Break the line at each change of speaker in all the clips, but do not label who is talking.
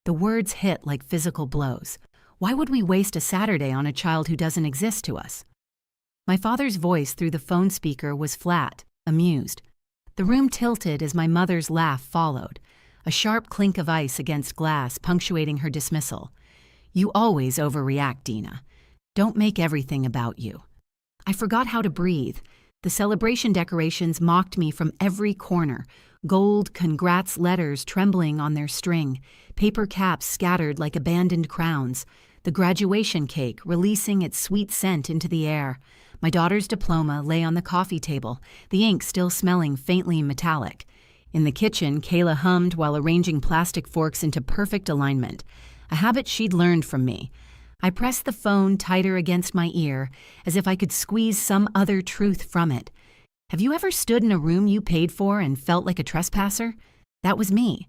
The words hit like physical blows. Why would we waste a Saturday on a child who doesn't exist to us? My father's voice through the phone speaker was flat, amused. The room tilted as my mother's laugh followed, a sharp clink of ice against glass punctuating her dismissal. You always overreact, Dina. Don't make everything about you. I forgot how to breathe. The celebration decorations mocked me from every corner, gold congrats letters trembling on their string, paper caps scattered like abandoned crowns, the graduation cake releasing its sweet scent into the air. My daughter's diploma lay on the coffee table, the ink still smelling faintly metallic. In the kitchen, Kayla hummed while arranging plastic forks into perfect alignment, a habit she'd learned from me. I pressed the phone tighter against my ear, as if I could squeeze some other truth from it. Have you ever stood in a room you paid for and felt like a trespasser? That was me.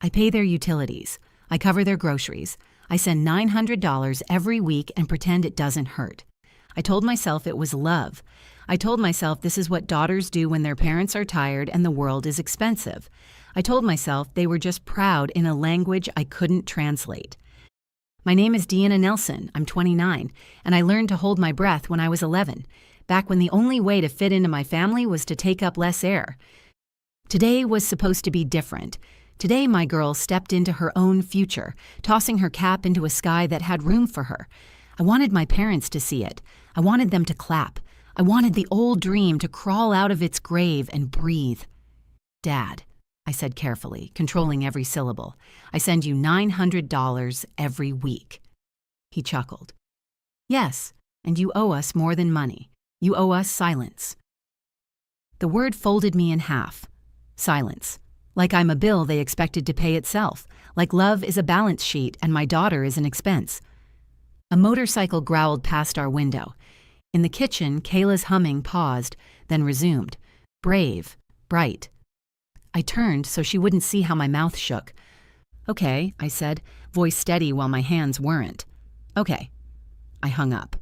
I pay their utilities. I cover their groceries. I send $900 every week and pretend it doesn't hurt. I told myself it was love. I told myself this is what daughters do when their parents are tired and the world is expensive. I told myself they were just proud in a language I couldn't translate. My name is Deanna Nelson. I'm 29, and I learned to hold my breath when I was 11, back when the only way to fit into my family was to take up less air. Today was supposed to be different. Today my girl stepped into her own future, tossing her cap into a sky that had room for her. I wanted my parents to see it. I wanted them to clap. I wanted the old dream to crawl out of its grave and breathe. Dad, I said carefully, controlling every syllable, I send you $900 every week. He chuckled. Yes, and you owe us more than money. You owe us silence. The word folded me in half. Silence. Like I'm a bill they expected to pay itself. Like love is a balance sheet and my daughter is an expense. A motorcycle growled past our window. In the kitchen, Kayla's humming paused, then resumed. Brave, bright. I turned so she wouldn't see how my mouth shook. Okay, I said, voice steady while my hands weren't. Okay. I hung up.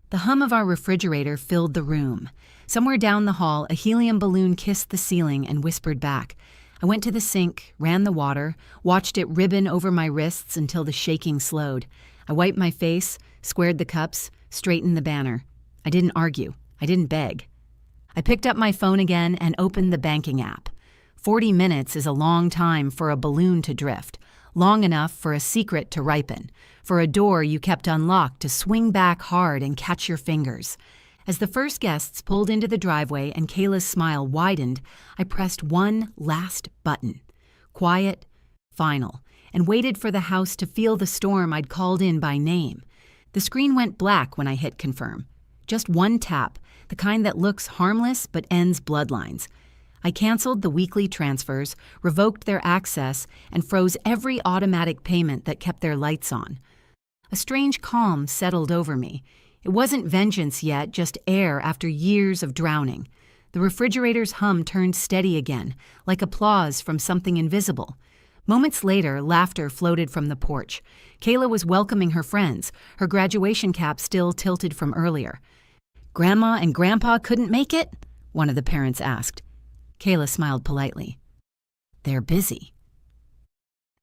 The hum of our refrigerator filled the room. Somewhere down the hall, a helium balloon kissed the ceiling and whispered back. I went to the sink, ran the water, watched it ribbon over my wrists until the shaking slowed. I wiped my face, squared the cups, straightened the banner. I didn't argue. I didn't beg. I picked up my phone again and opened the banking app. 40 minutes is a long time for a balloon to drift, long enough for a secret to ripen, for a door you kept unlocked to swing back hard and catch your fingers. As the first guests pulled into the driveway and Kayla's smile widened, I pressed one last button. Quiet, final, and waited for the house to feel the storm I'd called in by name. The screen went black when I hit confirm. Just one tap, the kind that looks harmless but ends bloodlines. I canceled the weekly transfers, revoked their access, and froze every automatic payment that kept their lights on. A strange calm settled over me. It wasn't vengeance yet, just air after years of drowning. The refrigerator's hum turned steady again, like applause from something invisible. Moments later, laughter floated from the porch. Kayla was welcoming her friends, her graduation cap still tilted from earlier. "Grandma and Grandpa couldn't make it?" one of the parents asked. Kayla smiled politely. "They're busy."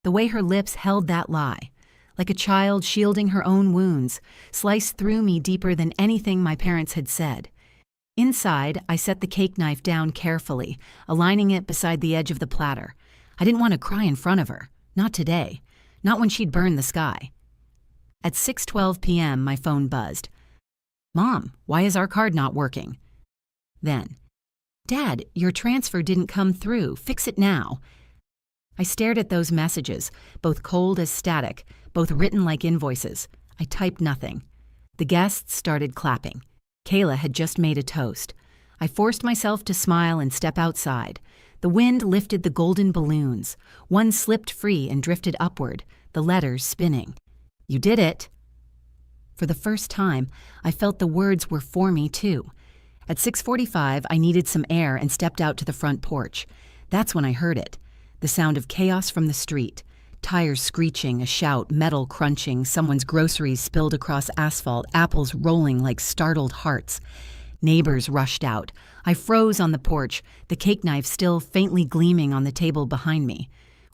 The way her lips held that lie, like a child shielding her own wounds, sliced through me deeper than anything my parents had said. Inside, I set the cake knife down carefully, aligning it beside the edge of the platter. I didn't want to cry in front of her. Not today. Not when she'd burned the sky. At 6:12 p.m., my phone buzzed. "Mom, why is our card not working?" Then, "Dad, your transfer didn't come through. Fix it now." I stared at those messages, both cold as static, both written like invoices. I typed nothing. The guests started clapping. Kayla had just made a toast. I forced myself to smile and step outside. The wind lifted the golden balloons. One slipped free and drifted upward, the letters spinning. "You did it." For the first time, I felt the words were for me too. At 6:45, I needed some air and stepped out to the front porch. That's when I heard it. The sound of chaos from the street. Tires screeching, a shout, metal crunching, someone's groceries spilled across asphalt, apples rolling like startled hearts. Neighbors rushed out. I froze on the porch, the cake knife still faintly gleaming on the table behind me.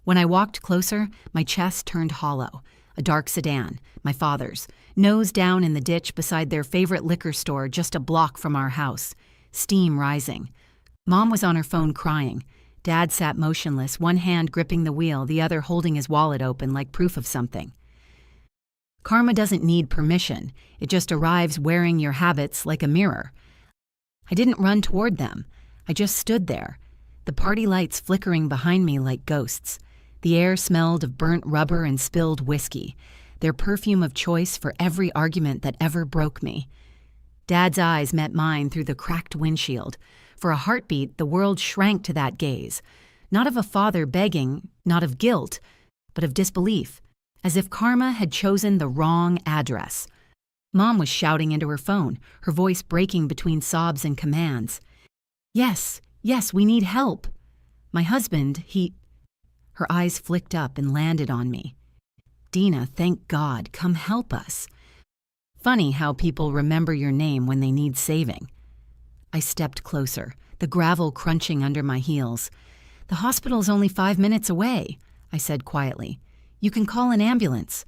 When I walked closer, my chest turned hollow. A dark sedan, my father's, nose down in the ditch beside their favorite liquor store just a block from our house. Steam rising. Mom was on her phone crying. Dad sat motionless, one hand gripping the wheel, the other holding his wallet open like proof of something. Karma doesn't need permission. It just arrives wearing your habits like a mirror. I didn't run toward them. I just stood there, the party lights flickering behind me like ghosts. The air smelled of burnt rubber and spilled whiskey, their perfume of choice for every argument that ever broke me. Dad's eyes met mine through the cracked windshield. For a heartbeat, the world shrank to that gaze. Not of a father begging, not of guilt, but of disbelief, as if karma had chosen the wrong address. Mom was shouting into her phone, her voice breaking between sobs and commands. Yes, we need help. My husband, Her eyes flicked up and landed on me. Dina, thank God, come help us. Funny how people remember your name when they need saving. I stepped closer, the gravel crunching under my heels. The hospital's only 5 minutes away, I said quietly. You can call an ambulance.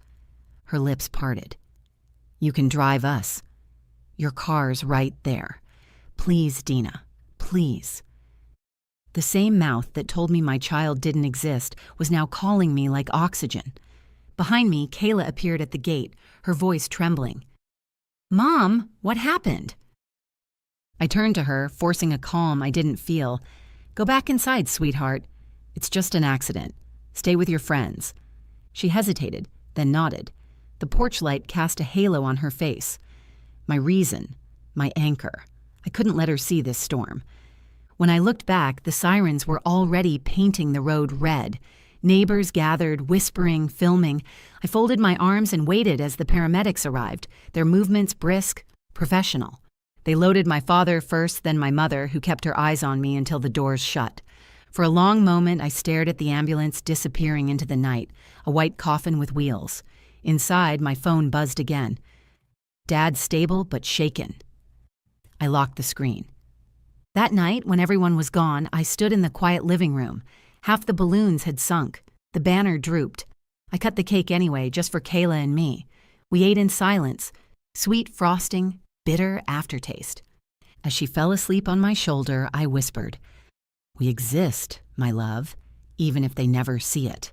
Her lips parted. You can drive us. Your car's right there. Please, Dina, please. The same mouth that told me my child didn't exist was now calling me like oxygen. Behind me, Kayla appeared at the gate, her voice trembling. Mom, what happened? I turned to her, forcing a calm I didn't feel. Go back inside, sweetheart. It's just an accident. Stay with your friends. She hesitated, then nodded. The porch light cast a halo on her face. My reason, my anchor. I couldn't let her see this storm. When I looked back, the sirens were already painting the road red. Neighbors gathered, whispering, filming. I folded my arms and waited as the paramedics arrived, their movements brisk, professional. They loaded my father first, then my mother, who kept her eyes on me until the doors shut. For a long moment, I stared at the ambulance disappearing into the night, a white coffin with wheels. Inside, my phone buzzed again. Dad stable but shaken. I locked the screen. That night, when everyone was gone, I stood in the quiet living room. Half the balloons had sunk. The banner drooped. I cut the cake anyway, just for Kayla and me. We ate in silence. Sweet frosting, bitter aftertaste. As she fell asleep on my shoulder, I whispered, We exist, my love, even if they never see it.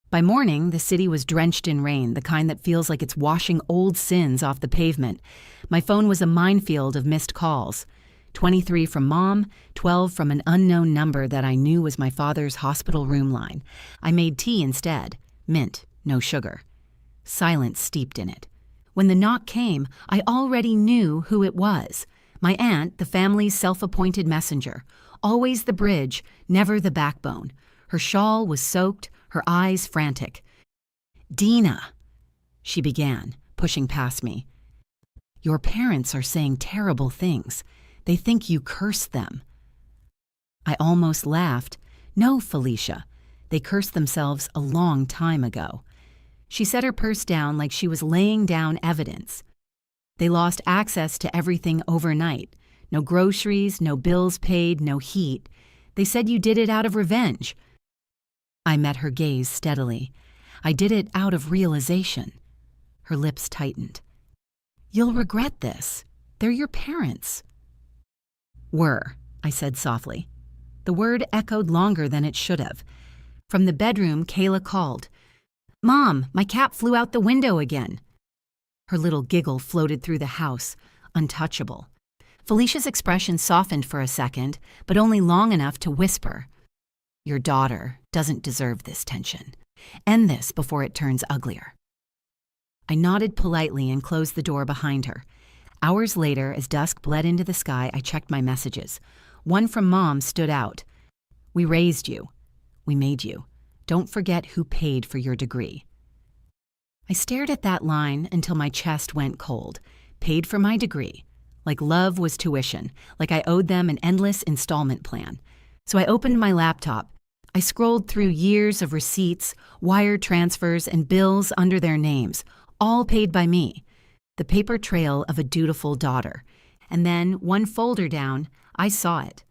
By morning, the city was drenched in rain, the kind that feels like it's washing old sins off the pavement. My phone was a minefield of missed calls. 23 from Mom, 12 from an unknown number that I knew was my father's hospital room line. I made tea instead. Mint, no sugar. Silence steeped in it. When the knock came, I already knew who it was. My aunt, the family's self-appointed messenger. Always the bridge, never the backbone. Her shawl was soaked, her eyes frantic. Dina, she began, pushing past me. Your parents are saying terrible things. They think you cursed them. I almost laughed. No, Felicia. They cursed themselves a long time ago. She set her purse down like she was laying down evidence. They lost access to everything overnight. No groceries, no bills paid, no heat. They said you did it out of revenge. I met her gaze steadily. I did it out of realization. Her lips tightened. You'll regret this. They're your parents. Were, I said softly. The word echoed longer than it should have. From the bedroom, Kayla called. Mom, my cat flew out the window again. Her little giggle floated through the house, untouchable. Felicia's expression softened for a second, but only long enough to whisper. Your daughter doesn't deserve this tension. End this before it turns uglier. I nodded politely and closed the door behind her. Hours later, as dusk bled into the sky, I checked my messages. One from Mom stood out. We raised you. We made you. Don't forget who paid for your degree. I stared at that line until my chest went cold. Paid for my degree. Like love was tuition, like I owed them an endless installment plan. So I opened my laptop. I scrolled through years of receipts, wire transfers, and bills under their names, all paid by me. The paper trail of a dutiful daughter. And then, one folder down, I saw it.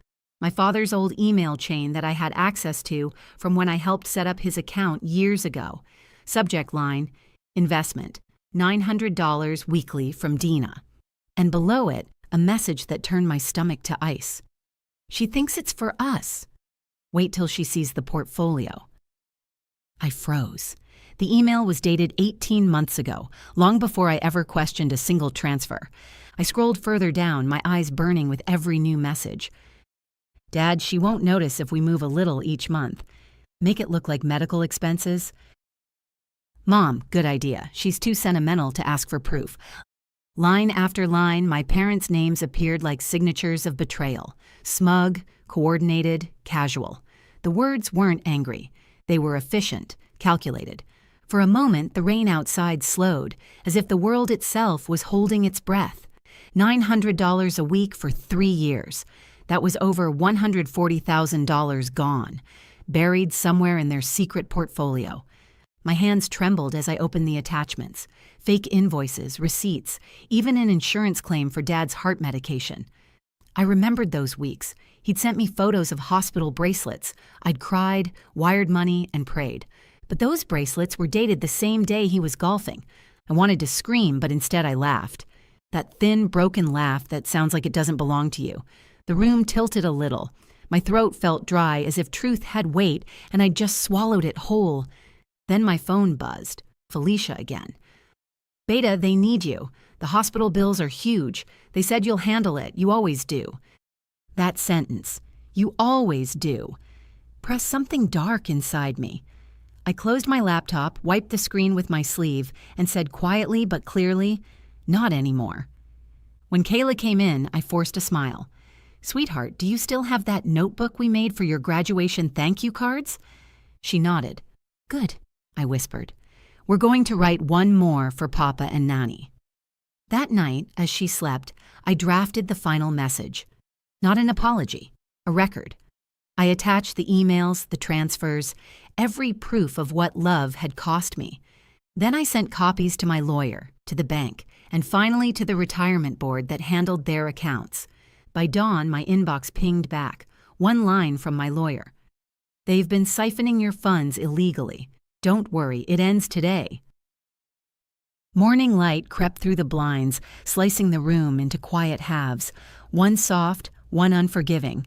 My father's old email chain that I had access to from when I helped set up his account years ago. Subject line, investment, $900 weekly from Dina. And below it, a message that turned my stomach to ice. She thinks it's for us. Wait till she sees the portfolio. I froze. The email was dated 18 months ago, long before I ever questioned a single transfer. I scrolled further down, my eyes burning with every new message. Dad, she won't notice if we move a little each month. Make it look like medical expenses. Mom, good idea. She's too sentimental to ask for proof. Line after line, my parents' names appeared like signatures of betrayal. Smug, coordinated, casual. The words weren't angry. They were efficient, calculated. For a moment, the rain outside slowed, as if the world itself was holding its breath. $900 a week for 3 years. That was over $140,000 gone, buried somewhere in their secret portfolio. My hands trembled as I opened the attachments. Fake invoices, receipts, even an insurance claim for Dad's heart medication. I remembered those weeks. He'd sent me photos of hospital bracelets. I'd cried, wired money, and prayed. But those bracelets were dated the same day he was golfing. I wanted to scream, but instead I laughed. That thin, broken laugh that sounds like it doesn't belong to you. The room tilted a little. My throat felt dry as if truth had weight, and I'd just swallowed it whole. Then my phone buzzed. Felicia again. Beta, they need you. The hospital bills are huge. They said you'll handle it. You always do. That sentence, you always do, pressed something dark inside me. I closed my laptop, wiped the screen with my sleeve, and said quietly but clearly, not anymore. When Kayla came in, I forced a smile. Sweetheart, do you still have that notebook we made for your graduation thank you cards? She nodded. Good, I whispered. We're going to write one more for Papa and Nani. That night, as she slept, I drafted the final message. Not an apology, a record. I attached the emails, the transfers, every proof of what love had cost me. Then I sent copies to my lawyer, to the bank, and finally to the retirement board that handled their accounts. By dawn, my inbox pinged back, one line from my lawyer. They've been siphoning your funds illegally. Don't worry, it ends today. Morning light crept through the blinds, slicing the room into quiet halves, one soft, one unforgiving.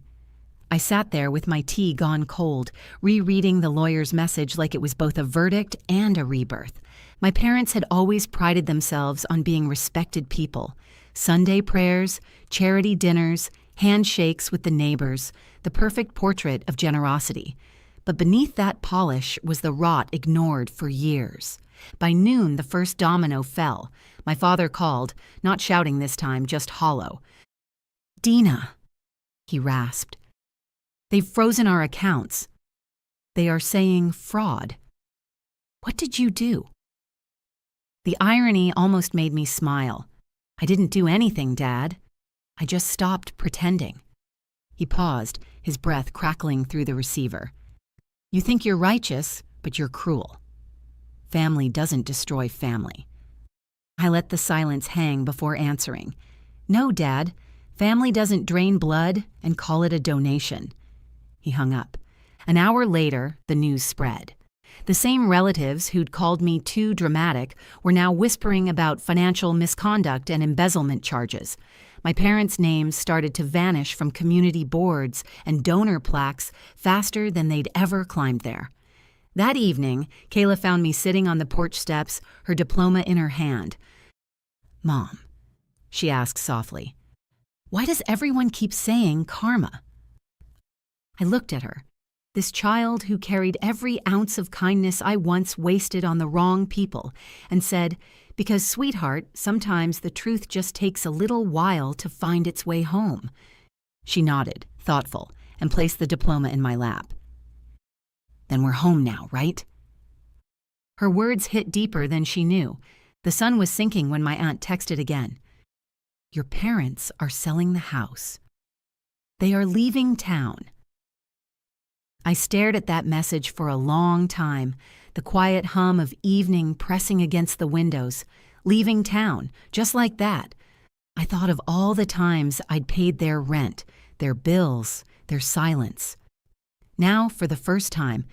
I sat there with my tea gone cold, rereading the lawyer's message like it was both a verdict and a rebirth. My parents had always prided themselves on being respected people. Sunday prayers, charity dinners, handshakes with the neighbors, the perfect portrait of generosity. But beneath that polish was the rot ignored for years. By noon, the first domino fell. My father called, not shouting this time, just hollow. Dina, he rasped. They've frozen our accounts. They are saying fraud. What did you do? The irony almost made me smile. I didn't do anything, Dad. I just stopped pretending. He paused, his breath crackling through the receiver. You think you're righteous, but you're cruel. Family doesn't destroy family. I let the silence hang before answering. No, Dad, family doesn't drain blood and call it a donation. He hung up. An hour later, the news spread. The same relatives who'd called me too dramatic were now whispering about financial misconduct and embezzlement charges. My parents' names started to vanish from community boards and donor plaques faster than they'd ever climbed there. That evening, Kayla found me sitting on the porch steps, her diploma in her hand. Mom, she asked softly, why does everyone keep saying karma? I looked at her, this child who carried every ounce of kindness I once wasted on the wrong people, and said, because, sweetheart, sometimes the truth just takes a little while to find its way home. She nodded, thoughtful, and placed the diploma in my lap. Then we're home now, right? Her words hit deeper than she knew. The sun was sinking when my aunt texted again. Your parents are selling the house. They are leaving town. I stared at that message for a long time, the quiet hum of evening pressing against the windows, leaving town, just like that. I thought of all the times I'd paid their rent, their bills, their silence. Now, for the first time,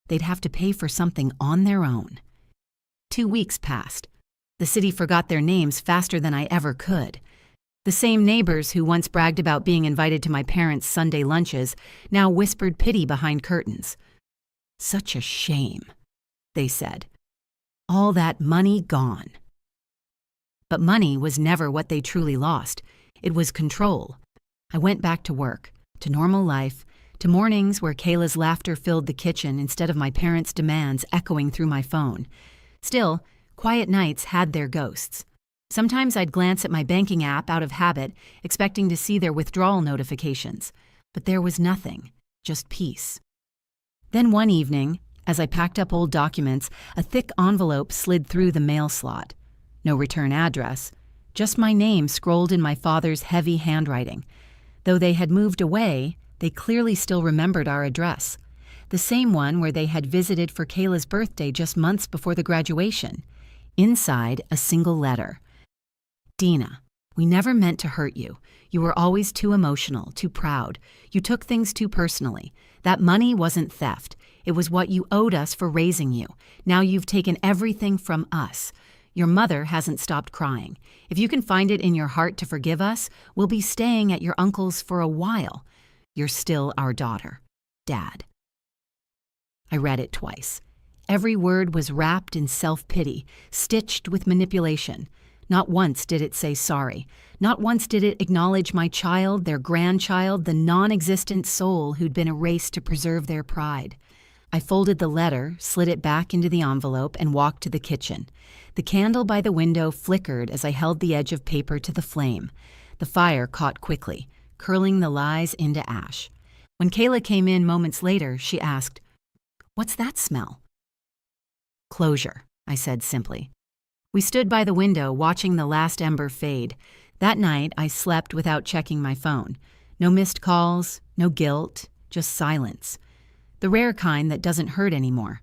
they'd have to pay for something on their own. 2 weeks passed. The city forgot their names faster than I ever could. The same neighbors who once bragged about being invited to my parents' Sunday lunches now whispered pity behind curtains. "Such a shame," they said. "All that money gone." But money was never what they truly lost. It was control. I went back to work, to normal life, to mornings where Kayla's laughter filled the kitchen instead of my parents' demands echoing through my phone. Still, quiet nights had their ghosts. Sometimes I'd glance at my banking app out of habit, expecting to see their withdrawal notifications. But there was nothing, just peace. Then one evening, as I packed up old documents, a thick envelope slid through the mail slot. No return address, just my name scrolled in my father's heavy handwriting. Though they had moved away, they clearly still remembered our address. The same one where they had visited for Kayla's birthday just months before the graduation. Inside, a single letter. "Dina, we never meant to hurt you. You were always too emotional, too proud. You took things too personally. That money wasn't theft. It was what you owed us for raising you. Now you've taken everything from us. Your mother hasn't stopped crying. If you can find it in your heart to forgive us, we'll be staying at your uncle's for a while. You're still our daughter. Dad." I read it twice. Every word was wrapped in self-pity, stitched with manipulation. Not once did it say sorry. Not once did it acknowledge my child, their grandchild, the non-existent soul who'd been erased to preserve their pride. I folded the letter, slid it back into the envelope, and walked to the kitchen. The candle by the window flickered as I held the edge of paper to the flame. The fire caught quickly, curling the lies into ash. When Kayla came in moments later, she asked, "What's that smell?" "Closure," I said simply. We stood by the window watching the last ember fade. That night, I slept without checking my phone. No missed calls, no guilt, just silence. The rare kind that doesn't hurt anymore.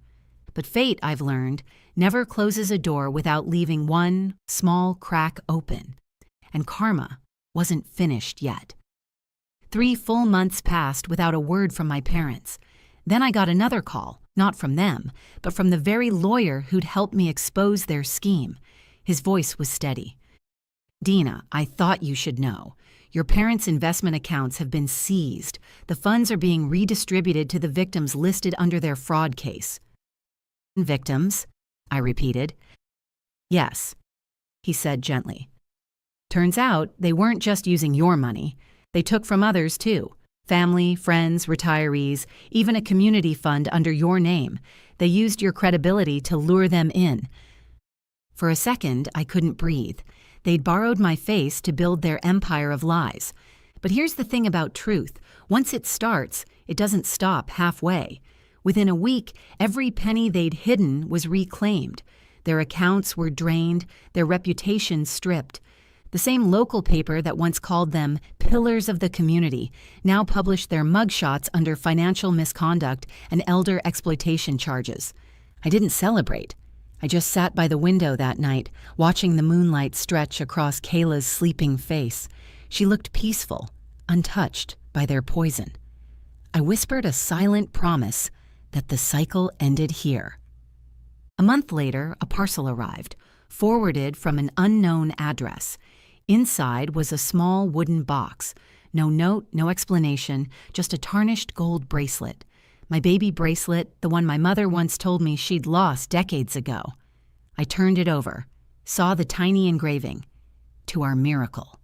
But fate, I've learned, never closes a door without leaving one small crack open. And karma wasn't finished yet. 3 full months passed without a word from my parents. Then I got another call, not from them, but from the very lawyer who'd helped me expose their scheme. His voice was steady. "Dina, I thought you should know. Your parents' investment accounts have been seized. The funds are being redistributed to the victims listed under their fraud case." "Victims?" I repeated. "Yes," he said gently. "Turns out they weren't just using your money. They took from others too. Family, friends, retirees, even a community fund under your name. They used your credibility to lure them in." For a second, I couldn't breathe. They'd borrowed my face to build their empire of lies. But here's the thing about truth. Once it starts, it doesn't stop halfway. Within a week, every penny they'd hidden was reclaimed. Their accounts were drained, their reputations stripped. The same local paper that once called them pillars of the community now published their mugshots under financial misconduct and elder exploitation charges. I didn't celebrate. I just sat by the window that night, watching the moonlight stretch across Kayla's sleeping face. She looked peaceful, untouched by their poison. I whispered a silent promise that the cycle ended here. A month later, a parcel arrived, forwarded from an unknown address. Inside was a small wooden box. No note, no explanation, just a tarnished gold bracelet. My baby bracelet, the one my mother once told me she'd lost decades ago. I turned it over, saw the tiny engraving, "To our miracle."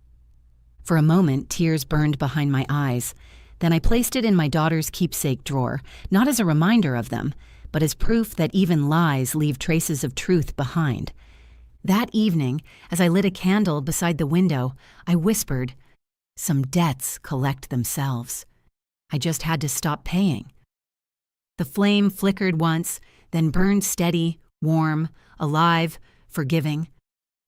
For a moment, tears burned behind my eyes. Then I placed it in my daughter's keepsake drawer, not as a reminder of them, but as proof that even lies leave traces of truth behind. That evening, as I lit a candle beside the window, I whispered, "Some debts collect themselves. I just had to stop paying." The flame flickered once, then burned steady, warm, alive, forgiving.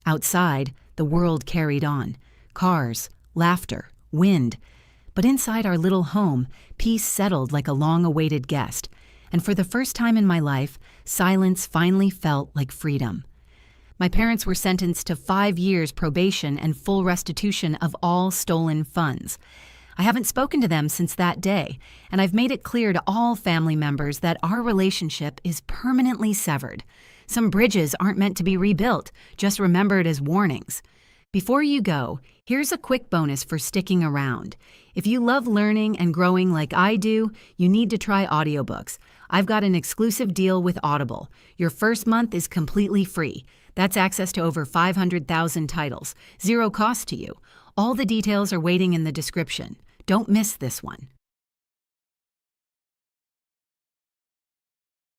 Outside, the world carried on. Cars, laughter, wind. But inside our little home, peace settled like a long-awaited guest. And for the first time in my life, silence finally felt like freedom. My parents were sentenced to 5 years probation and full restitution of all stolen funds. I haven't spoken to them since that day, and I've made it clear to all family members that our relationship is permanently severed. Some bridges aren't meant to be rebuilt, just remembered as warnings. Before you go, here's a quick bonus for sticking around. If you love learning and growing like I do, you need to try audiobooks. I've got an exclusive deal with Audible. Your first month is completely free. That's access to over 500,000 titles, zero cost to you. All the details are waiting in the description. Don't miss this one.